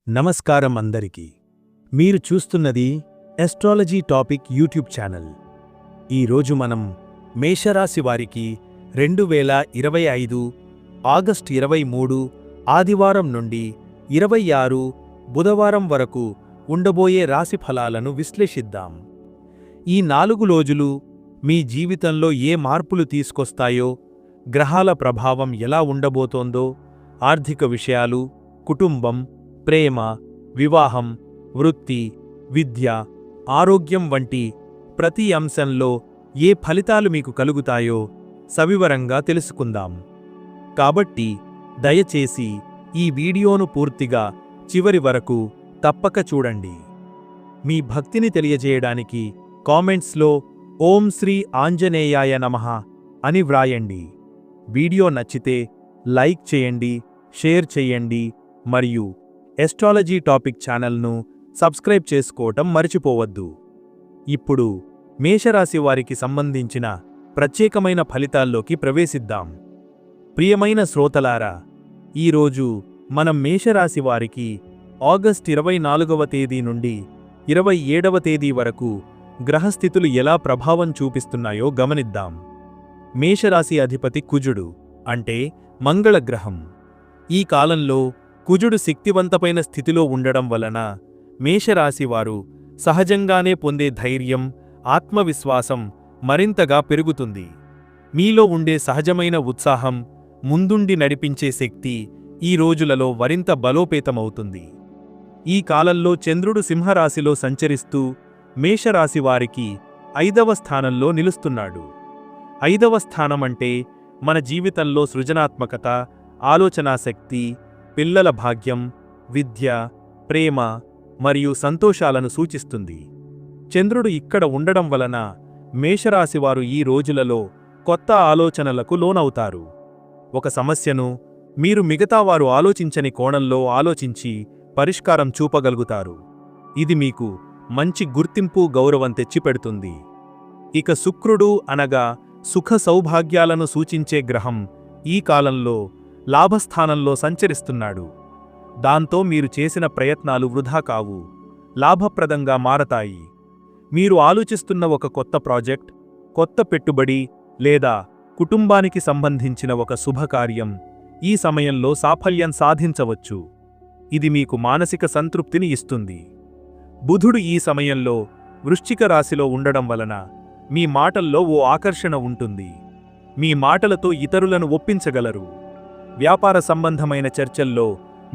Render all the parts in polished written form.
నమస్కారం అందరికీ. మీరు చూస్తున్నది ఎస్ట్రాలజీ టాపిక్ యూట్యూబ్ ఛానల్. ఈరోజు మనం మేషరాశి వారికి 2025 ఆగస్టు 23 ఆదివారం నుండి 26 బుధవారం వరకు ఉండబోయే రాశి ఫలాలను విశ్లేషిద్దాం. ఈ 4 రోజులు మీ జీవితంలో ఏ మార్పులు తీసుకొస్తాయో, గ్రహాల ప్రభావం ఎలా ఉండబోతోందో, ఆర్థిక విషయాలు, కుటుంబం, ప్రేమ, వివాహం, వృత్తి, విద్య, ఆరోగ్యం వంటి ప్రతి అంశంలో ఏ ఫలితాలు మీకు కలుగుతాయో సవివరంగా తెలుసుకుందాం. కాబట్టి దయచేసి ఈ వీడియోను పూర్తిగా చివరి వరకు తప్పక చూడండి. మీ భక్తిని తెలియజేయడానికి కామెంట్స్లో ఓం శ్రీ ఆంజనేయాయ నమః అని వ్రాయండి. వీడియో నచ్చితే లైక్ చేయండి, షేర్ చేయండి మరియు ఎస్ట్రాలజీ టాపిక్ ఛానల్ను సబ్స్క్రైబ్ చేసుకోవటం మర్చిపోవద్దు. ఇప్పుడు మేషరాశి వారికి సంబంధించిన ప్రత్యేకమైన ఫలితాల్లోకి ప్రవేశిద్దాం. ప్రియమైన శ్రోతలారా, ఈరోజు మనం మేషరాశి వారికి ఆగస్టు 24వ తేదీ నుండి 27వ తేదీ వరకు గ్రహస్థితులు ఎలా ప్రభావం చూపిస్తున్నాయో గమనిద్దాం. మేషరాశి అధిపతి కుజుడు, అంటే మంగళగ్రహం. ఈ కాలంలో కుజుడు శక్తివంతమైన స్థితిలో ఉండడం వలన మేషరాశివారు సహజంగానే పొందే ధైర్యం, ఆత్మవిశ్వాసం మరింతగా పెరుగుతుంది. మీలో ఉండే సహజమైన ఉత్సాహం, ముందుండి నడిపించే శక్తి ఈ రోజులలో మరింత బలోపేతమవుతుంది. ఈ కాలంలో చంద్రుడు సింహరాశిలో సంచరిస్తూ మేషరాశివారికి 5వ స్థానంలో నిలుస్తున్నాడు. 5వ స్థానం అంటే మన జీవితంలో సృజనాత్మకత, ఆలోచనాశక్తి, పిల్లల భాగ్యం, విద్య, ప్రేమ మరియు సంతోషాలను సూచిస్తుంది. చంద్రుడు ఇక్కడ ఉండడం వలన మేషరాశివారు ఈ రోజులలో కొత్త ఆలోచనలకు లోనవుతారు. ఒక సమస్యను మీరు మిగతావారు ఆలోచించని కోణంలో ఆలోచించి పరిష్కారం చూపగలుగుతారు. ఇది మీకు మంచి గుర్తింపు, గౌరవం తెచ్చిపెడుతుంది. ఇక శుక్రుడు అనగా సుఖ సౌభాగ్యాలను సూచించే గ్రహం ఈ కాలంలో లాభస్థానంలో సంచరిస్తున్నాడు. దాంతో మీరు చేసిన ప్రయత్నాలు వృధా కావు, లాభప్రదంగా మారతాయి. మీరు ఆలోచిస్తున్న ఒక కొత్త ప్రాజెక్ట్, కొత్త పెట్టుబడి లేదా కుటుంబానికి సంబంధించిన ఒక శుభకార్యం ఈ సమయంలో సాఫల్యం సాధించవచ్చు. ఇది మీకు మానసిక సంతృప్తిని ఇస్తుంది. బుధుడు ఈ సమయంలో వృశ్చిక రాశిలో ఉండడం వలన మీ మాటల్లో ఓ ఆకర్షణ ఉంటుంది. మీ మాటలతో ఇతరులను ఒప్పించగలరు. వ్యాపార సంబంధమైన చర్చల్లో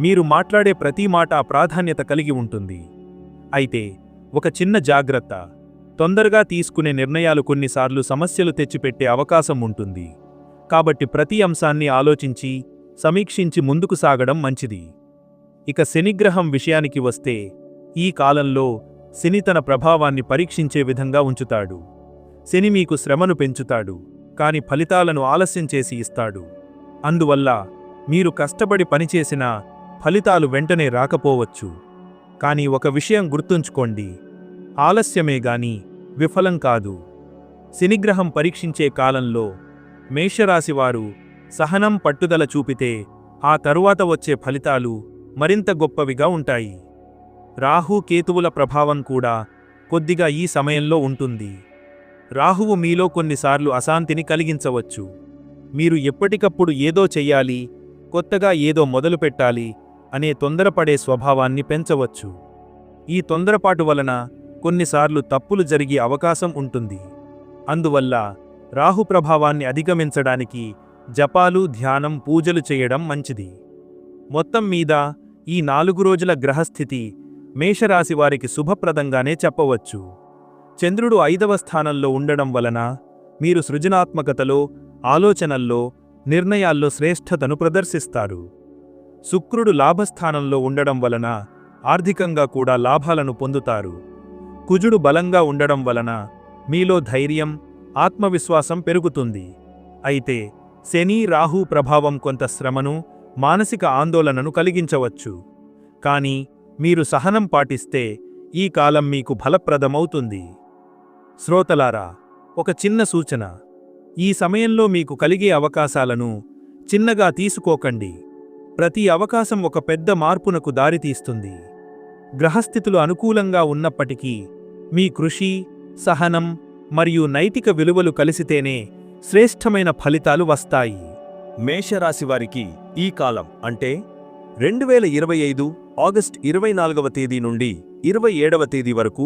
మీరు మాట్లాడే ప్రతి మాట ప్రాధాన్యత కలిగి ఉంటుంది. అయితే ఒక చిన్న జాగ్రత్త: తొందరగా తీసుకునే నిర్ణయాలు కొన్నిసార్లు సమస్యలు తెచ్చిపెట్టే అవకాశం ఉంటుంది. కాబట్టి ప్రతి అంశాన్ని ఆలోచించి, సమీక్షించి ముందుకు సాగడం మంచిది. ఇక శనిగ్రహం విషయానికి వస్తే, ఈ కాలంలో శని తన ప్రభావాన్ని పరీక్షించే విధంగా ఉంచుతాడు. శని మీకు శ్రమను పెంచుతాడు, కాని ఫలితాలను ఆలస్యం చేసి ఇస్తాడు. అందువల్ల మీరు కష్టపడి పనిచేసినా ఫలితాలు వెంటనే రాకపోవచ్చు. కానీ ఒక విషయం గుర్తుంచుకోండి: ఆలస్యమే గాని విఫలం కాదు. శనిగ్రహం పరీక్షించే కాలంలో మేషరాశివారు సహనం, పట్టుదల చూపితే ఆ తరువాత వచ్చే ఫలితాలు మరింత గొప్పవిగా ఉంటాయి. రాహు, కేతువుల ప్రభావం కూడా కొద్దిగా ఈ సమయంలో ఉంటుంది. రాహువు మీలో కొన్నిసార్లు అశాంతిని కలిగించవచ్చు. మీరు ఎప్పటికప్పుడు ఏదో చెయ్యాలి, కొత్తగా ఏదో మొదలుపెట్టాలి అనే తొందరపడే స్వభావాన్ని పెంచవచ్చు. ఈ తొందరపాటు వలన కొన్నిసార్లు తప్పులు జరిగే అవకాశం ఉంటుంది. అందువల్ల రాహు ప్రభావాన్ని అధిగమించడానికి జపాలు, ధ్యానం, పూజలు చేయడం మంచిది. మొత్తం మీద ఈ 4 రోజుల గ్రహస్థితి మేషరాశివారికి శుభప్రదంగానే చెప్పవచ్చు. చంద్రుడు 5వ స్థానంలో ఉండడం వలన మీరు సృజనాత్మకతలో, ఆలోచనల్లో, నిర్ణయాల్లో శ్రేష్ఠతను ప్రదర్శిస్తారు. శుక్రుడు లాభస్థానంలో ఉండడం వలన ఆర్థికంగా కూడా లాభాలను పొందుతారు. కుజుడు బలంగా ఉండడం వలన మీలో ధైర్యం, ఆత్మవిశ్వాసం పెరుగుతుంది. అయితే శని, రాహు ప్రభావం కొంత శ్రమను, మానసిక ఆందోళనను కలిగించవచ్చు. కానీ మీరు సహనం పాటిస్తే ఈ కాలం మీకు ఫలప్రదమవుతుంది. శ్రోతలారా, ఒక చిన్న సూచన: ఈ సమయంలో మీకు కలిగే అవకాశాలను చిన్నగా తీసుకోకండి. ప్రతి అవకాశం ఒక పెద్ద మార్పునకు దారితీస్తుంది. గ్రహస్థితులు అనుకూలంగా ఉన్నప్పటికీ మీ కృషి, సహనం మరియు నైతిక విలువలు కలిసితేనే శ్రేష్టమైన ఫలితాలు వస్తాయి. మేషరాశివారికి ఈ కాలం అంటే 2025 ఆగస్టు 24వ తేదీ నుండి 27వ తేదీ వరకు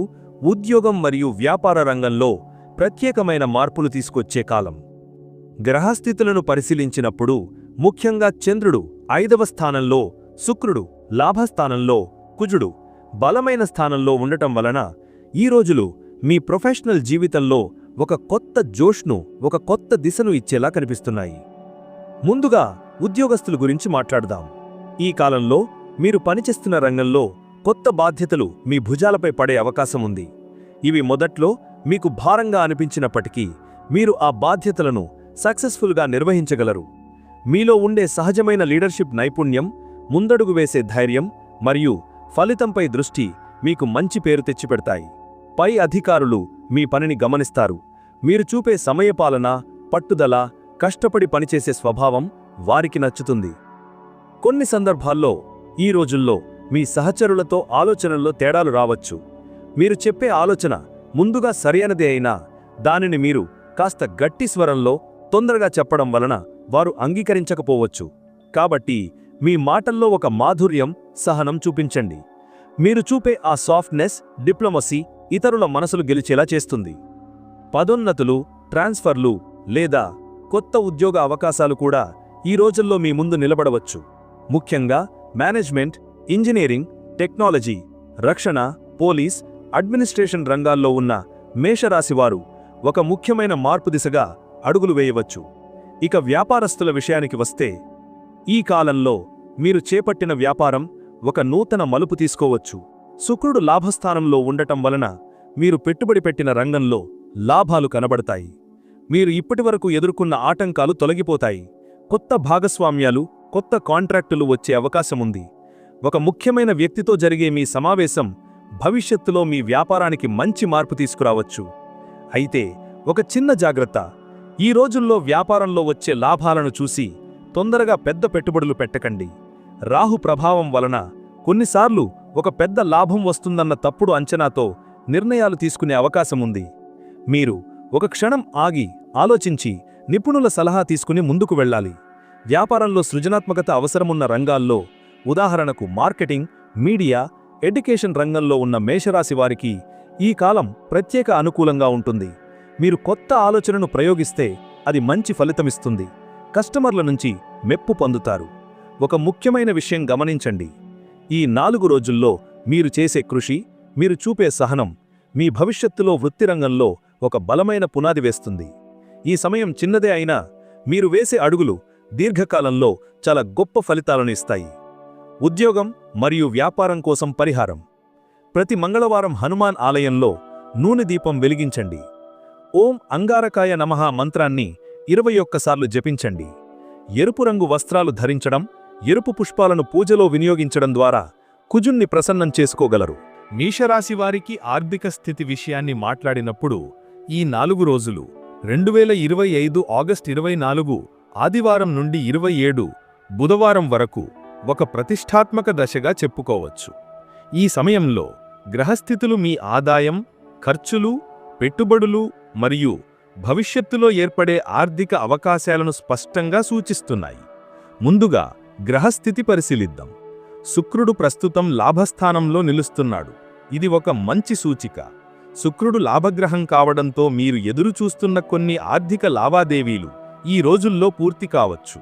ఉద్యోగం మరియు వ్యాపార రంగంలో ప్రత్యేకమైన మార్పులు తీసుకొచ్చే కాలం. గ్రహస్థితులను పరిశీలించినప్పుడు ముఖ్యంగా చంద్రుడు 5వ స్థానంలో, శుక్రుడు లాభస్థానంలో, కుజుడు బలమైన స్థానంలో ఉండటం వలన ఈ రోజులు మీ ప్రొఫెషనల్ జీవితంలో ఒక కొత్త జోష్ను, ఒక కొత్త దిశను ఇచ్చేలా కనిపిస్తున్నాయి. ముందుగా ఉద్యోగస్తుల గురించి మాట్లాడదాం. ఈ కాలంలో మీరు పనిచేస్తున్న రంగంలో కొత్త బాధ్యతలు మీ భుజాలపై పడే అవకాశం ఉంది. ఇవి మొదట్లో మీకు భారంగా అనిపించినప్పటికీ మీరు ఆ బాధ్యతలను సక్సెస్ఫుల్గా నిర్వహించగలరు. మీలో ఉండే సహజమైన లీడర్షిప్ నైపుణ్యం, ముందడుగు వేసే ధైర్యం మరియు ఫలితంపై దృష్టి మీకు మంచి పేరు తెచ్చిపెడతాయి. పై అధికారులు మీ పనిని గమనిస్తారు. మీరు చూపే సమయపాలన, పట్టుదల, కష్టపడి పనిచేసే స్వభావం వారికి నచ్చుతుంది. కొన్ని సందర్భాల్లో ఈ రోజుల్లో మీ సహచరులతో ఆలోచనల్లో తేడాలు రావచ్చు. మీరు చెప్పే ఆలోచన ముందుగా సరైనదే అయినా దానిని మీరు కాస్త గట్టి స్వరంలో తొందరగా చెప్పడం వలన వారు అంగీకరించకపోవచ్చు. కాబట్టి మీ మాటల్లో ఒక మాధుర్యం, సహనం చూపించండి. మీరు చూపే ఆ సాఫ్ట్నెస్, డిప్లొమసీ ఇతరుల మనసులు గెలిచేలా చేస్తుంది. పదోన్నతులు, ట్రాన్స్ఫర్లు లేదా కొత్త ఉద్యోగ అవకాశాలు కూడా ఈ రోజుల్లో మీ ముందు నిలబడవచ్చు. ముఖ్యంగా మేనేజ్మెంట్, ఇంజనీరింగ్, టెక్నాలజీ, రక్షణ, పోలీస్, అడ్మినిస్ట్రేషన్ రంగాల్లో ఉన్న మేషరాశివారు ఒక ముఖ్యమైన మార్పు దిశగా అడుగులు వేయవచ్చు. ఇక వ్యాపారస్తుల విషయానికి వస్తే ఈ కాలంలో మీరు చేపట్టిన వ్యాపారం ఒక నూతన మలుపు తీసుకోవచ్చు. శుక్రుడు లాభస్థానంలో ఉండటం వలన మీరు పెట్టుబడి పెట్టిన రంగంలో లాభాలు కనబడతాయి. మీరు ఇప్పటివరకు ఎదుర్కొన్న ఆటంకాలు తొలగిపోతాయి. కొత్త భాగస్వామ్యాలు, కొత్త కాంట్రాక్టులు వచ్చే అవకాశముంది. ఒక ముఖ్యమైన వ్యక్తితో జరిగే మీ సమావేశం భవిష్యత్తులో మీ వ్యాపారానికి మంచి మార్పు తీసుకురావచ్చు. అయితే ఒక చిన్న జాగ్రత్త, ఈ రోజుల్లో వ్యాపారంలో వచ్చే లాభాలను చూసి తొందరగా పెద్ద పెట్టుబడులు పెట్టకండి. రాహు ప్రభావం వలన కొన్నిసార్లు ఒక పెద్ద లాభం వస్తుందన్న తప్పుడు అంచనాతో నిర్ణయాలు తీసుకునే అవకాశముంది. మీరు ఒక క్షణం ఆగి ఆలోచించి నిపుణుల సలహా తీసుకుని ముందుకు వెళ్ళాలి. వ్యాపారంలో సృజనాత్మకత అవసరమున్న రంగాల్లో, ఉదాహరణకు మార్కెటింగ్, మీడియా, ఎడ్యుకేషన్ రంగంలో ఉన్న మేషరాశి వారికి ఈ కాలం ప్రత్యేక అనుకూలంగా ఉంటుంది. మీరు కొత్త ఆలోచనను ప్రయోగిస్తే అది మంచి ఫలితమిస్తుంది. కస్టమర్ల నుంచి మెప్పు పొందుతారు. ఒక ముఖ్యమైన విషయం గమనించండి. ఈ 4 రోజుల్లో మీరు చేసే కృషి, మీరు చూపే సహనం మీ భవిష్యత్తులో వృత్తిరంగంలో ఒక బలమైన పునాది వేస్తుంది. ఈ సమయం చిన్నదే అయినా మీరు వేసే అడుగులు దీర్ఘకాలంలో చాలా గొప్ప ఫలితాలను ఇస్తాయి. ఉద్యోగం మరియు వ్యాపారం కోసం పరిహారం. ప్రతి మంగళవారం హనుమాన్ ఆలయంలో నూనె దీపం వెలిగించండి. ఓం అంగారకాయ నమః మంత్రాన్ని 21 సార్లు జపించండి. ఎరుపు రంగు వస్త్రాలు ధరించడం, ఎరుపు పుష్పాలను పూజలో వినియోగించడం ద్వారా కుజుణ్ణి ప్రసన్నం చేసుకోగలరు. మేషరాశివారికి ఆర్థిక స్థితి విషయాన్ని మాట్లాడినప్పుడు ఈ 4 రోజులు 2025 ఆగస్టు 24 ఆదివారం నుండి 27 బుధవారం వరకు ఒక ప్రతిష్టాత్మక దశగా చెప్పుకోవచ్చు. ఈ సమయంలో గ్రహస్థితులు మీ ఆదాయం, ఖర్చులు, పెట్టుబడులు మరియు భవిష్యత్తులో ఏర్పడే ఆర్థిక అవకాశాలను స్పష్టంగా సూచిస్తున్నాయి. ముందుగా గ్రహస్థితి పరిశీలిద్దాం. శుక్రుడు ప్రస్తుతం లాభస్థానంలో నిలుస్తున్నాడు. ఇది ఒక మంచి సూచిక. శుక్రుడు లాభగ్రహం కావడంతో మీరు ఎదురుచూస్తున్న కొన్ని ఆర్థిక లావాదేవీలు ఈ రోజుల్లో పూర్తి కావచ్చు.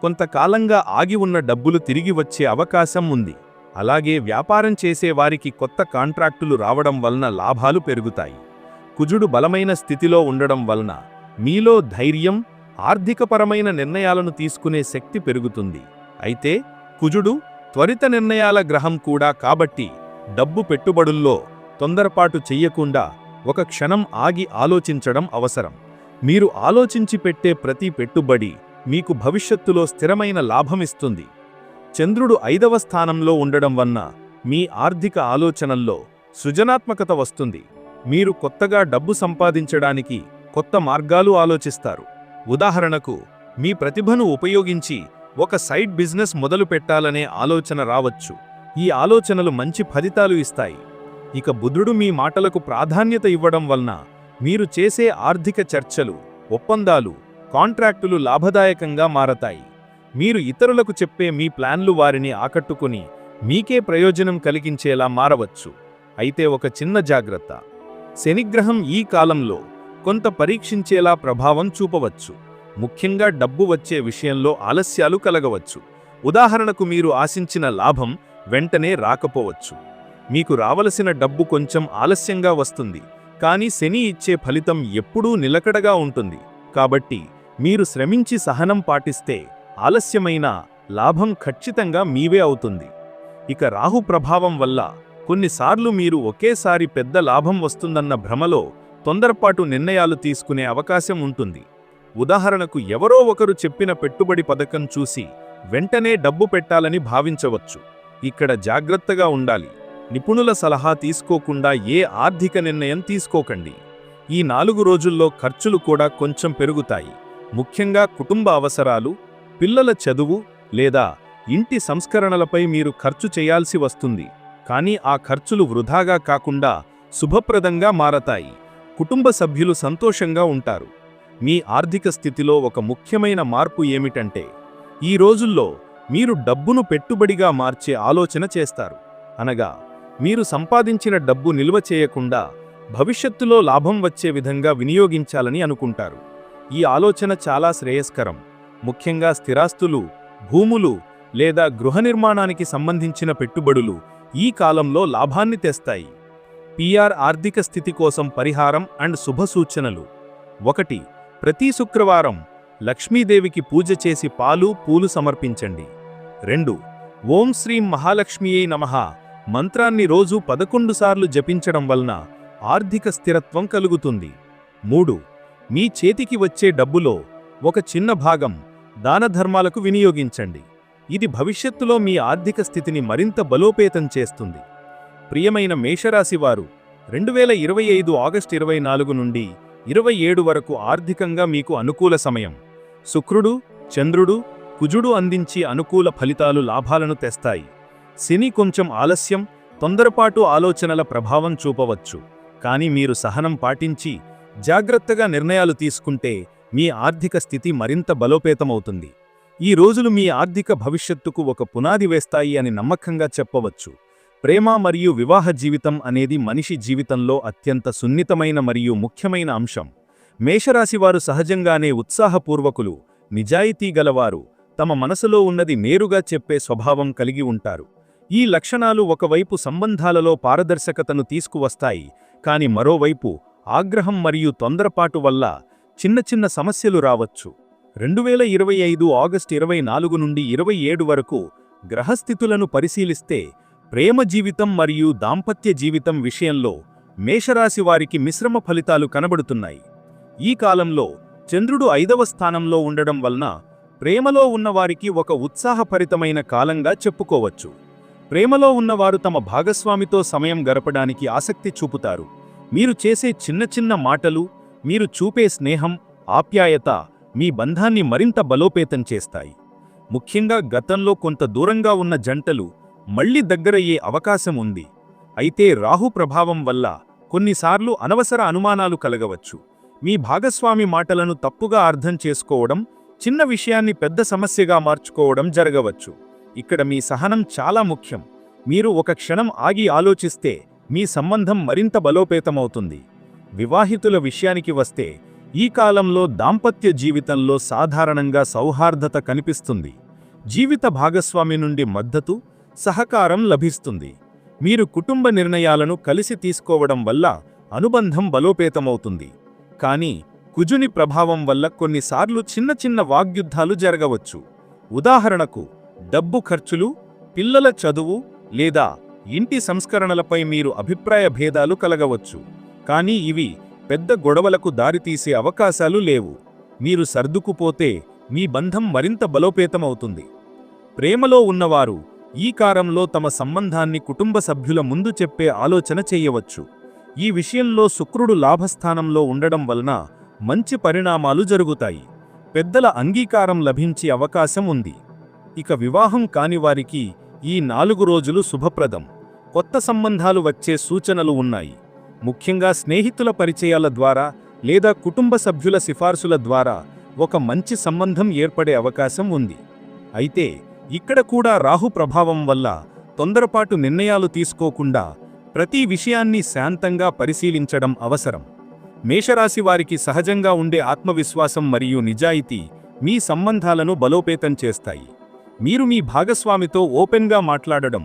కొంతకాలంగా ఆగి ఉన్న డబ్బులు తిరిగి వచ్చే అవకాశం ఉంది. అలాగే వ్యాపారం చేసేవారికి కొత్త కాంట్రాక్టులు రావడం వలన లాభాలు పెరుగుతాయి. కుజుడు బలమైన స్థితిలో ఉండడం వలన మీలో ధైర్యం, ఆర్థికపరమైన నిర్ణయాలను తీసుకునే శక్తి పెరుగుతుంది. అయితే కుజుడు త్వరిత నిర్ణయాల గ్రహం కూడా కాబట్టి డబ్బు పెట్టుబడుల్లో తొందరపాటు చెయ్యకుండా ఒక క్షణం ఆగి ఆలోచించడం అవసరం. మీరు ఆలోచించి పెట్టే ప్రతి పెట్టుబడి మీకు భవిష్యత్తులో స్థిరమైన లాభమిస్తుంది. చంద్రుడు 5వ స్థానంలో ఉండడం వలన మీ ఆర్థిక ఆలోచనల్లో సృజనాత్మకత వస్తుంది. మీరు కొత్తగా డబ్బు సంపాదించడానికి కొత్త మార్గాలు ఆలోచిస్తారు. ఉదాహరణకు, మీ ప్రతిభను ఉపయోగించి ఒక సైడ్ బిజినెస్ మొదలు పెట్టాలనే ఆలోచన రావచ్చు. ఈ ఆలోచనలు మంచి ఫలితాలు ఇస్తాయి. ఇక బుధుడు మీ మాటలకు ప్రాధాన్యత ఇవ్వడం వలన మీరు చేసే ఆర్థిక చర్చలు, ఒప్పందాలు, కాంట్రాక్టులు లాభదాయకంగా మారతాయి. మీరు ఇతరులకు చెప్పే మీ ప్లాన్లు వారిని ఆకట్టుకుని మీకే ప్రయోజనం కలిగించేలా మారవచ్చు. అయితే ఒక చిన్న జాగ్రత్త: శనిగ్రహం ఈ కాలంలో కొంత పరీక్షించేలా ప్రభావం చూపవచ్చు. ముఖ్యంగా డబ్బు వచ్చే విషయంలో ఆలస్యాలు కలగవచ్చు. ఉదాహరణకు, మీరు ఆశించిన లాభం వెంటనే రాకపోవచ్చు. మీకు రావలసిన డబ్బు కొంచెం ఆలస్యంగా వస్తుంది, కానీ శని ఇచ్చే ఫలితం ఎప్పుడూ నిలకడగా ఉంటుంది. కాబట్టి మీరు శ్రమించి సహనం పాటిస్తే ఆలస్యమైన లాభం ఖచ్చితంగా మీవే అవుతుంది. ఇక రాహు ప్రభావం వల్ల కొన్నిసార్లు మీరు ఒకేసారి పెద్ద లాభం వస్తుందన్న భ్రమలో తొందరపాటు నిర్ణయాలు తీసుకునే అవకాశం ఉంటుంది. ఉదాహరణకు, ఎవరో ఒకరు చెప్పిన పెట్టుబడి పథకం చూసి వెంటనే డబ్బు పెట్టాలని భావించవచ్చు. ఇక్కడ జాగ్రత్తగా ఉండాలి. నిపుణుల సలహా తీసుకోకుండా ఏ ఆర్థిక నిర్ణయం తీసుకోకండి. ఈ 4 రోజుల్లో ఖర్చులు కూడా కొంచెం పెరుగుతాయి. ముఖ్యంగా కుటుంబ అవసరాలు, పిల్లల చదువు లేదా ఇంటి సంస్కరణలపై మీరు ఖర్చు చేయాల్సి వస్తుంది. కానీ ఆ ఖర్చులు వృధాగా కాకుండా శుభప్రదంగా మారతాయి. కుటుంబ సభ్యులు సంతోషంగా ఉంటారు. మీ ఆర్థిక స్థితిలో ఒక ముఖ్యమైన మార్పు ఏమిటంటే, ఈ రోజుల్లో మీరు డబ్బును పెట్టుబడిగా మార్చే ఆలోచన చేస్తారు. అనగా, మీరు సంపాదించిన డబ్బు నిల్వ చేయకుండా భవిష్యత్తులో లాభం వచ్చే విధంగా వినియోగించాలని అనుకుంటారు. ఈ ఆలోచన చాలా శ్రేయస్కరం. ముఖ్యంగా స్థిరాస్తులు, భూములు లేదా గృహ నిర్మాణానికి సంబంధించిన పెట్టుబడులు ఈ కాలంలో లాభాన్ని తెస్తాయి. పిఆర్ ఆర్థిక స్థితి కోసం పరిహారం అండ్ శుభ సూచనలు: 1. ప్రతి శుక్రవారం లక్ష్మీదేవికి పూజ చేసి పాలు, పూలు సమర్పించండి. 2. ఓం శ్రీం మహాలక్ష్మియై నమః మంత్రాన్ని రోజు 11 సార్లు జపించడం వలన ఆర్థిక స్థిరత్వం కలుగుతుంది. 3. మీ చేతికి వచ్చే డబ్బులో ఒక చిన్న భాగం దానధర్మాలకు వినియోగించండి. ఇది భవిష్యత్తులో మీ ఆర్థిక స్థితిని మరింత బలోపేతం చేస్తుంది. ప్రియమైన మేషరాశివారు, 2025 ఆగస్టు 24 నుండి 27 వరకు ఆర్థికంగా మీకు అనుకూల సమయం. శుక్రుడు, చంద్రుడు, కుజుడు అందించి అనుకూల ఫలితాలు, లాభాలను తెస్తాయి. శని కొంచెం ఆలస్యం, తొందరపాటు ఆలోచనల ప్రభావం చూపవచ్చు. కానీ మీరు సహనం పాటించి జాగ్రత్తగా నిర్ణయాలు తీసుకుంటే మీ ఆర్థిక స్థితి మరింత బలోపేతమవుతుంది. ఈ రోజులు మీ ఆర్థిక భవిష్యత్తుకు ఒక పునాది వేస్తాయి అని నమ్మకంగా చెప్పవచ్చు. ప్రేమ మరియు వివాహ జీవితం అనేది మనిషి జీవితంలో అత్యంత సున్నితమైన మరియు ముఖ్యమైన అంశం. మేషరాశివారు సహజంగానే ఉత్సాహపూర్వకులు, నిజాయితీ గలవారు, తమ మనసులో ఉన్నది నేరుగా చెప్పే స్వభావం కలిగి ఉంటారు. ఈ లక్షణాలు ఒకవైపు సంబంధాలలో పారదర్శకతను తీసుకువస్తాయి, కానీ మరోవైపు ఆగ్రహం మరియు తొందరపాటు వల్ల చిన్న చిన్న సమస్యలు రావచ్చు. 2025 ఆగస్టు 24 నుండి 27 వరకు గ్రహస్థితులను పరిశీలిస్తే ప్రేమ జీవితం మరియు దాంపత్య జీవితం విషయంలో మేషరాశి వారికి మిశ్రమ ఫలితాలు కనబడుతున్నాయి. ఈ కాలంలో చంద్రుడు 5వ స్థానంలో ఉండడం వలన ప్రేమలో ఉన్నవారికి ఒక ఉత్సాహభరితమైన కాలంగా చెప్పుకోవచ్చు. ప్రేమలో ఉన్నవారు తమ భాగస్వామితో సమయం గడపడానికి ఆసక్తి చూపుతారు. మీరు చేసే చిన్న చిన్న మాటలు, మీరు చూపే స్నేహం, ఆప్యాయత మీ బంధాన్ని మరింత బలోపేతం చేస్తాయి. ముఖ్యంగా గతంలో కొంత దూరంగా ఉన్న జంటలు మళ్లీ దగ్గరయ్యే అవకాశం ఉంది. అయితే రాహు ప్రభావం వల్ల కొన్నిసార్లు అనవసర అనుమానాలు కలగవచ్చు. మీ భాగస్వామి మాటలను తప్పుగా అర్థం చేసుకోవడం, చిన్న విషయాన్ని పెద్ద సమస్యగా మార్చుకోవడం జరగవచ్చు. ఇక్కడ మీ సహనం చాలా ముఖ్యం. మీరు ఒక క్షణం ఆగి ఆలోచిస్తే మీ సంబంధం మరింత బలోపేతమవుతుంది. వివాహితుల విషయానికి వస్తే ఈ కాలంలో దాంపత్య జీవితంలో సాధారణంగా సౌహార్దత కనిపిస్తుంది. జీవిత భాగస్వామి నుండి మద్దతు, సహకారం లభిస్తుంది. మీరు కుటుంబ నిర్ణయాలను కలిసి తీసుకోవడం వల్ల అనుబంధం బలోపేతమవుతుంది. కానీ కుజుని ప్రభావం వల్ల కొన్నిసార్లు చిన్న చిన్న వాగ్యుద్ధాలు జరగవచ్చు. ఉదాహరణకు, డబ్బు ఖర్చులు, పిల్లల చదువు లేదా ఇంటి సంస్కరణలపై మీరు అభిప్రాయ భేదాలు కలగవచ్చు. కానీ ఇవి పెద్ద గొడవలకు దారితీసే అవకాశాలు లేవు. మీరు సర్దుకుపోతే మీ బంధం మరింత బలోపేతమవుతుంది. ప్రేమలో ఉన్నవారు ఈ కాలంలో తమ సంబంధాన్ని కుటుంబ సభ్యుల ముందు చెప్పే ఆలోచన చేయవచ్చు. ఈ విషయంలో శుక్రుడు లాభస్థానంలో ఉండడం వలన మంచి పరిణామాలు జరుగుతాయి. పెద్దల అంగీకారం లభించే అవకాశం ఉంది. ఇక వివాహం కానివారికి ఈ 4 రోజులు శుభప్రదం. కొత్త సంబంధాలు వచ్చే సూచనలు ఉన్నాయి. ముఖ్యంగా స్నేహితుల పరిచయాల ద్వారా లేదా కుటుంబ సభ్యుల సిఫార్సుల ద్వారా ఒక మంచి సంబంధం ఏర్పడే అవకాశం ఉంది. అయితే ఇక్కడ కూడా రాహు ప్రభావం వల్ల తొందరపాటు నిర్ణయాలు తీసుకోకుండా ప్రతి విషయాన్ని శాంతంగా పరిశీలించడం అవసరం. మేషరాశి వారికి సహజంగా ఉండే ఆత్మవిశ్వాసం మరియు నిజాయితీ మీ సంబంధాలను బలోపేతం చేస్తాయి. మీరు మీ భాగస్వామితో ఓపెన్గా మాట్లాడడం,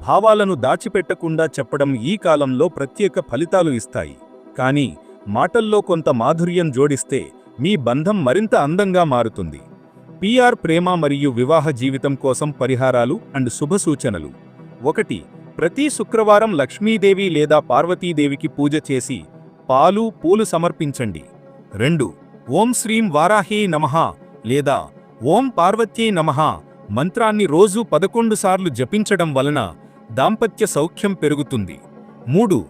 భావాలను దాచిపెట్టకుండా చెప్పడం ఈ కాలంలో ప్రత్యేక ఫలితాలు ఇస్తాయి. కానీ మాటల్లో కొంత మాధుర్యం జోడిస్తే మీ బంధం మరింత అందంగా మారుతుంది. పిఆర్ ప్రేమ మరియు వివాహ జీవితం కోసం పరిహారాలు అండ్ శుభ సూచనలు. 1. ప్రతి శుక్రవారం లక్ష్మీదేవి లేదా పార్వతీదేవికి పూజ చేసి పాలు పూలు సమర్పించండి. 2. ఓం శ్రీం వారాహే నమః లేదా ఓం పార్వత్యే నమః మంత్రాన్ని రోజు 11 సార్లు జపించడం వలన దాంపత్య సౌఖ్యం పెరుగుతుంది. 3.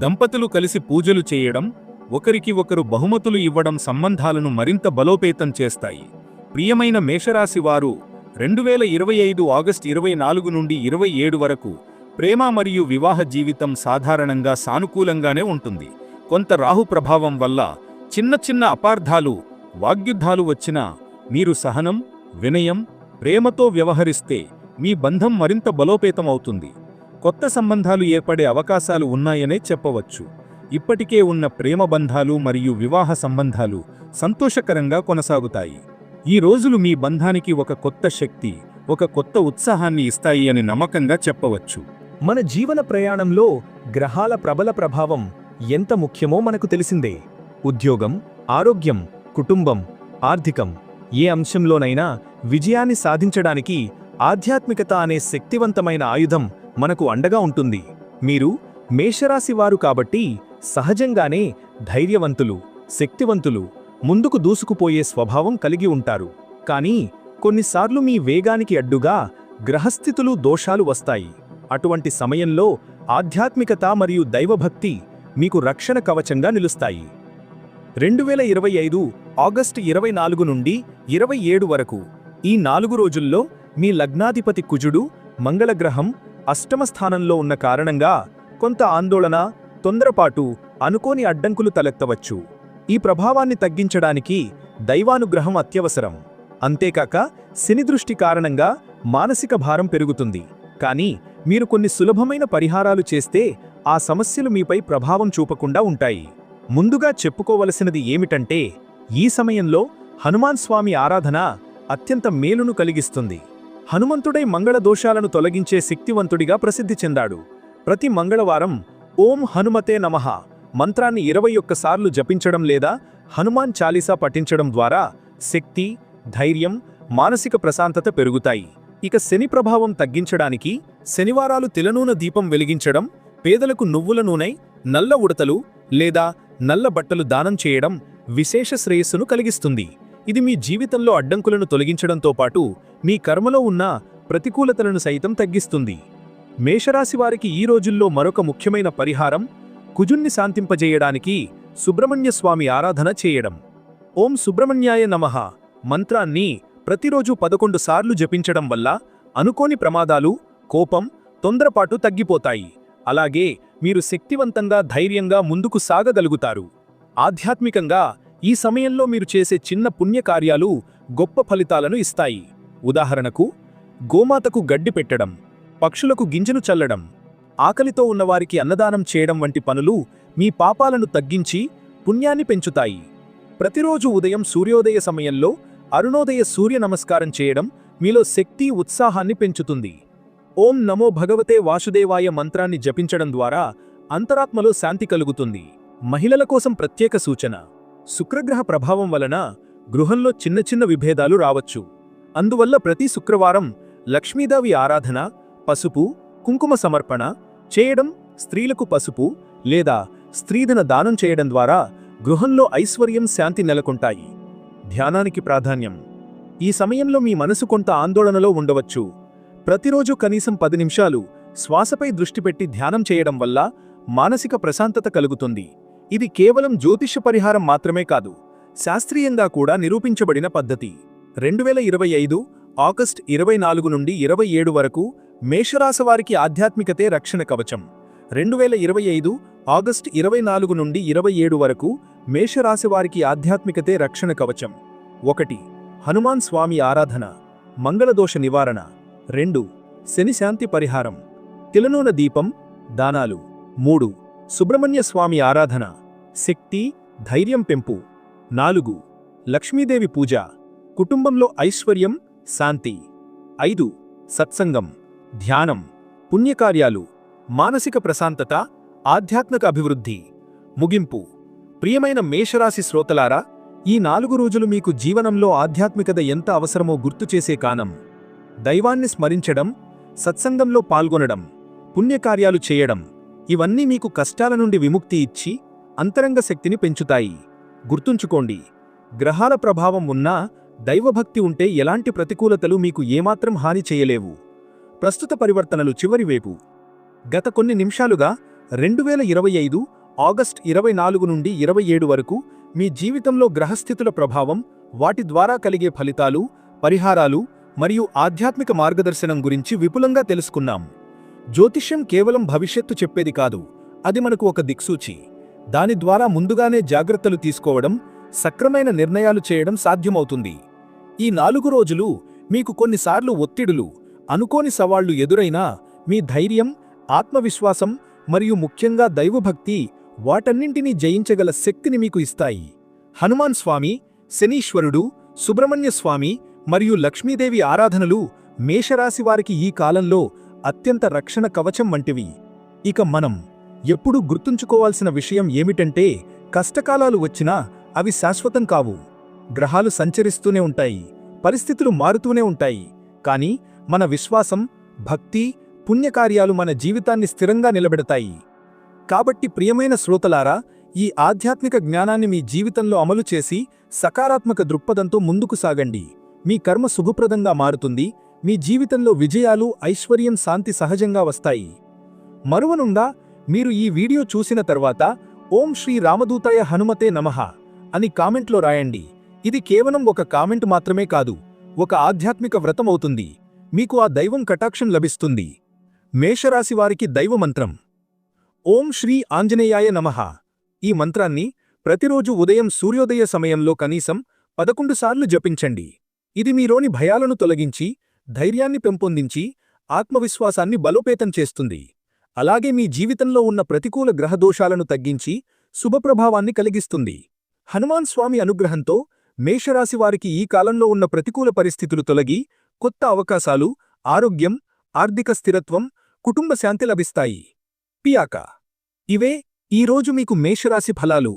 దంపతులు కలిసి పూజలు చేయడం, ఒకరికి ఒకరు బహుమతులు ఇవ్వడం సంబంధాలను మరింత బలోపేతం చేస్తాయి. ప్రియమైన మేషరాశి వారు 2025 ఆగస్టు 24 నుండి 27 వరకు ప్రేమ మరియు వివాహ జీవితం సాధారణంగా సానుకూలంగానే ఉంటుంది. కొంత రాహు ప్రభావం వల్ల చిన్న చిన్న అపార్థాలు, వాగ్యుద్ధాలు వచ్చినా మీరు సహనం, వినయం, ప్రేమతో వ్యవహరిస్తే మీ బంధం మరింత బలోపేతం అవుతుంది. కొత్త సంబంధాలు ఏర్పడే అవకాశాలు ఉన్నాయనే చెప్పవచ్చు. ఇప్పటికే ఉన్న ప్రేమ బంధాలు మరియు వివాహ సంబంధాలు సంతోషకరంగా కొనసాగుతాయి. ఈ రోజులు మీ బంధానికి ఒక కొత్త శక్తి, ఒక కొత్త ఉత్సాహాన్ని ఇస్తాయి అని నమ్మకంగా చెప్పవచ్చు. మన జీవన ప్రయాణంలో గ్రహాల ప్రబల ప్రభావం ఎంత ముఖ్యమో మనకు తెలిసిందే. ఉద్యోగం, ఆరోగ్యం, కుటుంబం, ఆర్థికం ఏ అంశంలోనైనా విజయాన్ని సాధించడానికి ఆధ్యాత్మికత అనే శక్తివంతమైన ఆయుధం మనకు అండగా ఉంటుంది. మీరు మేషరాశి వారు కాబట్టి సహజంగానే ధైర్యవంతులు, శక్తివంతులు, ముందుకు దూసుకుపోయే స్వభావం కలిగి ఉంటారు. కానీ కొన్నిసార్లు మీ వేగానికి అడ్డుగా గ్రహస్థితులు, దోషాలు వస్తాయి. అటువంటి సమయంలో ఆధ్యాత్మికత మరియు దైవభక్తి మీకు రక్షణ కవచంగా నిలుస్తాయి. 2025 ఆగస్టు 24 నుండి 27 వరకు ఈ 4 రోజుల్లో మీ లగ్నాధిపతి కుజుడు, మంగళగ్రహం అష్టమ స్థానంలో ఉన్న కారణంగా కొంత ఆందోళన, తొందరపాటు, అనుకోని అడ్డంకులు తలెత్తవచ్చు. ఈ ప్రభావాన్ని తగ్గించడానికి దైవానుగ్రహం అత్యవసరం. అంతేకాక శని దృష్టి కారణంగా మానసిక భారం పెరుగుతుంది. కానీ మీరు కొన్ని సులభమైన పరిహారాలు చేస్తే ఆ సమస్యలు మీపై ప్రభావం చూపకుండా ఉంటాయి. ముందుగా చెప్పుకోవలసినది ఏమిటంటే, ఈ సమయంలో హనుమాన్ స్వామి ఆరాధన అత్యంత మేలును కలిగిస్తుంది. హనుమంతుడై మంగళ దోషాలను తొలగించే శక్తివంతుడిగా ప్రసిద్ధి చెందాడు. ప్రతి మంగళవారం ఓం హనుమతే నమః మంత్రాన్ని 21 సార్లు జపించడం లేదా హనుమాన్ చాలీసా పఠించడం ద్వారా శక్తి, ధైర్యం, మానసిక ప్రశాంతత పెరుగుతాయి. ఇక శని ప్రభావం తగ్గించడానికి శనివారాలు తిలనూనె దీపం వెలిగించడం, పేదలకు నువ్వుల నూనె, నల్ల ఉడతలు లేదా నల్ల బట్టలు దానం చేయడం విశేష శ్రేయస్సును కలిగిస్తుంది. ఇది మీ జీవితంలో అడ్డంకులను తొలగించడంతో పాటు మీ కర్మలో ఉన్న ప్రతికూలతలను సైతం తగ్గిస్తుంది. మేషరాశివారికి ఈ రోజుల్లో మరొక ముఖ్యమైన పరిహారం కుజుణ్ణి శాంతింపజేయడానికి సుబ్రహ్మణ్య స్వామి ఆరాధన చేయడం. ఓం సుబ్రహ్మణ్యాయ నమః మంత్రాన్ని ప్రతిరోజు 11 సార్లు జపించడం వల్ల అనుకోని ప్రమాదాలు, కోపం, తొందరపాటు తగ్గిపోతాయి. అలాగే మీరు శక్తివంతంగా, ధైర్యంగా ముందుకు సాగగలుగుతారు. ఆధ్యాత్మికంగా ఈ సమయంలో మీరు చేసే చిన్న పుణ్యకార్యాలు గొప్ప ఫలితాలను ఇస్తాయి. ఉదాహరణకు, గోమాతకు గడ్డి పెట్టడం, పక్షులకు గింజను చల్లడం, ఆకలితో ఉన్నవారికి అన్నదానం చేయడం వంటి పనులు మీ పాపాలను తగ్గించి పుణ్యాన్ని పెంచుతాయి. ప్రతిరోజు ఉదయం సూర్యోదయ సమయంలో అరుణోదయ సూర్య నమస్కారం చేయడం మీలో శక్తి, ఉత్సాహాన్ని పెంచుతుంది. ఓం నమో భగవతే వాసుదేవాయ మంత్రాన్ని జపించడం ద్వారా అంతరాత్మలో శాంతి కలుగుతుంది. మహిళల కోసం ప్రత్యేక సూచన: శుక్రగ్రహ ప్రభావం వలన గృహంలో చిన్న చిన్న విభేదాలు రావచ్చు. అందువల్ల ప్రతి శుక్రవారం లక్ష్మీదేవి ఆరాధన, పసుపు, కుంకుమ సమర్పణ చేయడం, స్త్రీలకు పసుపు లేదా స్త్రీధన దానం చేయడం ద్వారా గృహంలో ఐశ్వర్యం, శాంతి నెలకొంటాయి. ధ్యానానికి ప్రాధాన్యం: ఈ సమయంలో మీ మనసు కొంత ఆందోళనలో ఉండవచ్చు. ప్రతిరోజు కనీసం 10 నిమిషాలు శ్వాసపై దృష్టి పెట్టి ధ్యానం చేయడం వల్ల మానసిక ప్రశాంతత కలుగుతుంది. ఇది కేవలం జ్యోతిష్య పరిహారం మాత్రమే కాదు, శాస్త్రీయంగా కూడా నిరూపించబడిన పద్ధతి. 2025 ఆగస్ట్ 24 నుండి 27 వరకు మేషరాశి వారికి ఆధ్యాత్మికతే రక్షణ కవచం. 2025 ఆగస్ట్ 24 నుండి 27 వరకు మేషరాశి వారికి ఆధ్యాత్మికతే రక్షణ కవచం. 1. హనుమాన్ స్వామి ఆరాధన, మంగళదోష నివారణ. 2. శని శాంతి పరిహారం, తిలనూన దీపం, దానాలు. 3. సుబ్రహ్మణ్య స్వామి ఆరాధన, శక్తి, ధైర్యం పెంపు. 4. లక్ష్మీదేవి పూజ, కుటుంబంలో ఐశ్వర్యం, శాంతి. 5. సత్సంగం, ధ్యానం, పుణ్యకార్యాలు, మానసిక ప్రశాంతత, ఆధ్యాత్మిక అభివృద్ధి. ముగింపు. ప్రియమైన మేషరాశి శ్రోతలారా, ఈ 4 రోజులు మీకు జీవనంలో ఆధ్యాత్మికత ఎంత అవసరమో గుర్తుచేసే కాలం. దైవాన్ని స్మరించడం, సత్సంగంలో పాల్గొనడం, పుణ్యకార్యాలు చేయడం, ఇవన్నీ మీకు కష్టాల నుండి విముక్తి ఇచ్చి అంతరంగ శక్తిని పెంచుతాయి. గుర్తుంచుకోండి, గ్రహాల ప్రభావం ఉన్నా దైవభక్తి ఉంటే ఎలాంటి ప్రతికూలతలు మీకు ఏమాత్రం హాని చేయలేవు. ప్రస్తుత పరివర్తనలు చివరివేపు. గత కొన్ని నిమిషాలుగా 2025 ఆగస్ట్ 24 నుండి 27 వరకు మీ జీవితంలో గ్రహస్థితుల ప్రభావం, వాటి ద్వారా కలిగే ఫలితాలు, పరిహారాలు మరియు ఆధ్యాత్మిక మార్గదర్శనం గురించి విపులంగా తెలుసుకున్నాం. జ్యోతిష్యం కేవలం భవిష్యత్తు చెప్పేది కాదు, అది మనకు ఒక దిక్సూచి. దాని ద్వారా ముందుగానే జాగ్రత్తలు తీసుకోవడం, సక్రమైన నిర్ణయాలు చేయడం సాధ్యమవుతుంది. ఈ 4 రోజులు మీకు కొన్నిసార్లు ఒత్తిడులు, అనుకోని సవాళ్లు ఎదురైనా మీ ధైర్యం, ఆత్మవిశ్వాసం మరియు ముఖ్యంగా దైవభక్తి వాటన్నింటినీ జయించగల శక్తిని మీకు ఇస్తాయి. హనుమాన్ స్వామి, శనీశ్వరుడు, సుబ్రహ్మణ్య స్వామి మరియు లక్ష్మీదేవి ఆరాధనలు మేషరాశి వారికి ఈ కాలంలో అత్యంత రక్షణ కవచం వంటివి. ఇక మనం ఎప్పుడూ గుర్తుంచుకోవాల్సిన విషయం ఏమిటంటే, కష్టకాలాలు వచ్చినా అవి శాశ్వతం కావు. గ్రహాలు సంచరిస్తూనే ఉంటాయి, పరిస్థితులు మారుతూనే ఉంటాయి, కానీ మన విశ్వాసం, భక్తి, పుణ్యకార్యాలు మన జీవితాన్ని స్థిరంగా నిలబెడతాయి. కాబట్టి ప్రియమైన శ్రోతలారా, ఈ ఆధ్యాత్మిక జ్ఞానాన్ని మీ జీవితంలో అమలు చేసి సకారాత్మక దృక్పథంతో ముందుకు సాగండి. మీ కర్మ శుభప్రదంగా మారుతుంది, మీ జీవితంలో విజయాలు, ఐశ్వర్యం, శాంతి సహజంగా వస్తాయి. మరువనుండా మీరు ఈ వీడియో చూసిన తర్వాత ఓం శ్రీ రామదూతాయ హనుమతే నమః అని కామెంట్లో రాయండి. ఇది కేవలం ఒక కామెంట్ మాత్రమే కాదు, ఒక ఆధ్యాత్మిక వ్రతం అవుతుంది. మీకు ఆ దైవం కటాక్షం లభిస్తుంది. మేషరాశి వారికి దైవ మంత్రం ఓం శ్రీ ఆంజనేయాయ నమః. ఈ మంత్రాన్ని ప్రతిరోజు ఉదయం సూర్యోదయ సమయంలో కనీసం 11 సార్లు జపించండి. ఇది మీలోని భయాలను తొలగించి, ధైర్యాన్ని పెంపొందించి, ఆత్మవిశ్వాసాన్ని బలోపేతం చేస్తుంది. అలాగే మీ జీవితంలో ఉన్న ప్రతికూల గ్రహదోషాలను తగ్గించి శుభప్రభావాన్ని కలిగిస్తుంది. హనుమాన్ స్వామి అనుగ్రహంతో మేషరాశి వారికి ఈ కాలంలో ఉన్న ప్రతికూల పరిస్థితులు తొలగి కొత్త అవకాశాలు, ఆరోగ్యం, ఆర్థిక స్థిరత్వం, కుటుంబ శాంతి లభిస్తాయి. పియాక. ఇవే ఈరోజు మీకు మేషరాశి ఫలాలు.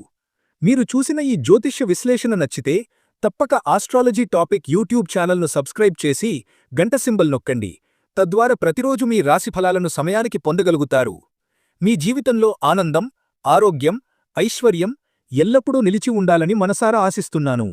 మీరు చూసిన ఈ జ్యోతిష్య విశ్లేషణ నచ్చితే తప్పక ఆస్ట్రాలజీ టాపిక్ యూట్యూబ్ ఛానల్ను సబ్స్క్రైబ్ చేసి గంట సింబల్ నొక్కండి. తద్వారా ప్రతిరోజు మీ రాశి ఫలాలను సమయానికి పొందగలుగుతారు. మీ జీవితంలో ఆనందం, ఆరోగ్యం, ఐశ్వర్యం ఎల్లప్పుడూ నిలిచి ఉండాలని మనసారా ఆశిస్తున్నాను.